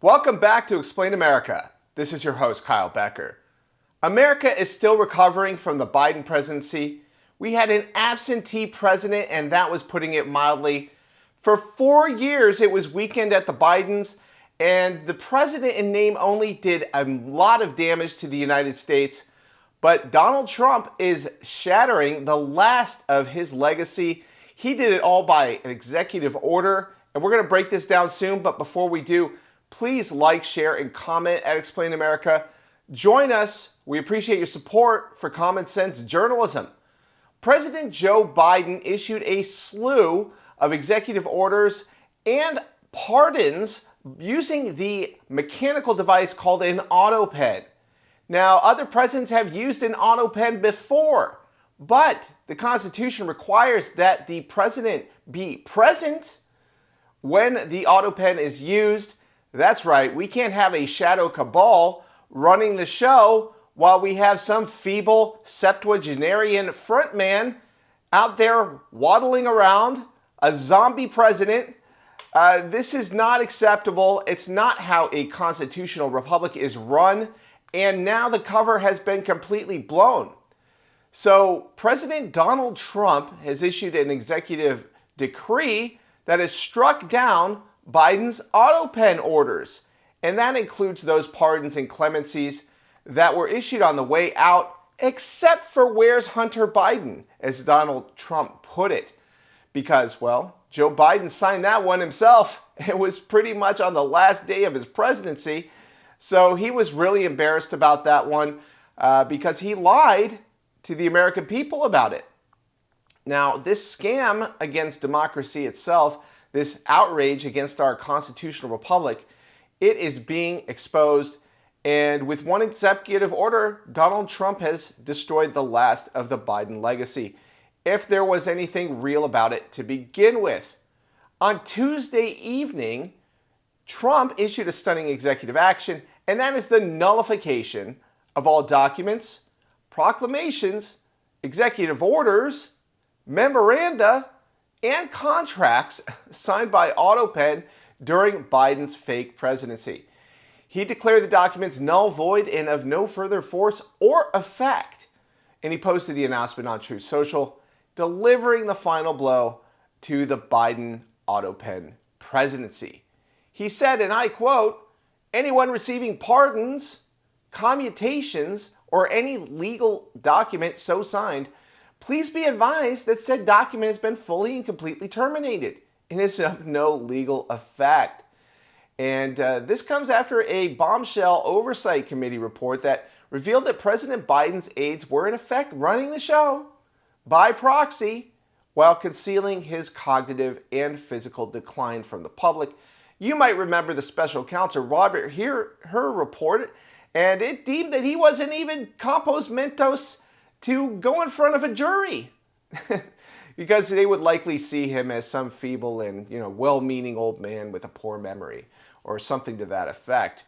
Welcome back to Explain America. This is your host, Kyle Becker. America is still recovering from the Biden presidency. We had an absentee president, and that was putting it mildly. For 4 years, it was weekend at the Bidens, and the president in name only did a lot of damage to the United States. But Donald Trump is shattering the last of his legacy. He did it all by an executive order, and we're going to break this down soon. But before we do, please like, share, and comment at Explain America. Join us. We appreciate your support for common sense journalism. President Joe Biden issued a slew of executive orders and pardons using the mechanical device called an auto pen. Now, other presidents have used an auto pen before, but the Constitution requires that the president be present when the auto pen is used. That's right, we can't have a shadow cabal running the show while we have some feeble septuagenarian frontman out there waddling around, a zombie president. This is not acceptable. It's not how a constitutional republic is run, and now the cover has been completely blown. So President Donald Trump has issued an executive decree that has struck down Biden's auto pen orders, and that includes those pardons and clemencies that were issued on the way out, except for "Where's Hunter Biden," as Donald Trump put it, because, well, Joe Biden signed that one himself. It was pretty much on the last day of his presidency, so he was really embarrassed about that one because he lied to the American people about it. Now, this scam against democracy itself, this outrage against our constitutional republic, it is being exposed. And with one executive order, Donald Trump has destroyed the last of the Biden legacy, if there was anything real about it to begin with. On Tuesday evening, Trump issued a stunning executive action, and that is the nullification of all documents, proclamations, executive orders, memoranda, and contracts signed by AutoPen during Biden's fake presidency. He declared the documents null, void, and of no further force or effect. And he posted the announcement on Truth Social, delivering the final blow to the Biden AutoPen presidency. He said, and I quote, "Anyone receiving pardons, commutations, or any legal document so signed, please be advised that said document has been fully and completely terminated and is of no legal effect." And this comes after a bombshell oversight committee report that revealed that President Biden's aides were in effect running the show by proxy while concealing his cognitive and physical decline from the public. You might remember the special counsel Robert Hur report, and it deemed that he wasn't even compos mentis to go in front of a jury because they would likely see him as some feeble and well-meaning old man with a poor memory or something to that effect.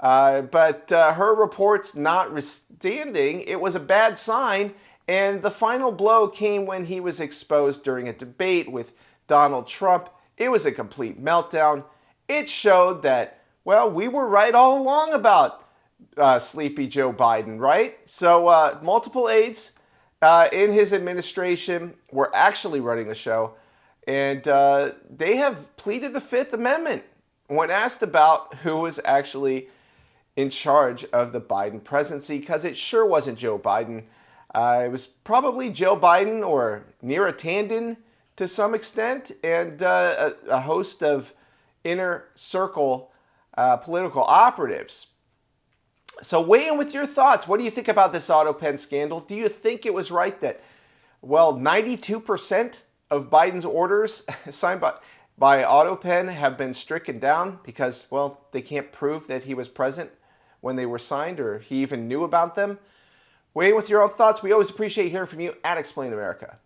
But her reports notwithstanding, it was a bad sign, and the final blow came when he was exposed during a debate with Donald Trump. It was a complete meltdown. It showed that, well, we were right all along about sleepy Joe Biden, right? So multiple aides in his administration were actually running the show, and they have pleaded the Fifth Amendment when asked about who was actually in charge of the Biden presidency, because it sure wasn't Joe Biden. It was probably Joe Biden or Neera Tanden to some extent, and a host of inner circle political operatives. So weigh in with your thoughts. What do you think about this AutoPen scandal? Do you think it was right that, well, 92% of Biden's orders signed by AutoPen have been stricken down because, well, they can't prove that he was present when they were signed or he even knew about them? Weigh in with your own thoughts. We always appreciate hearing from you at Explain America.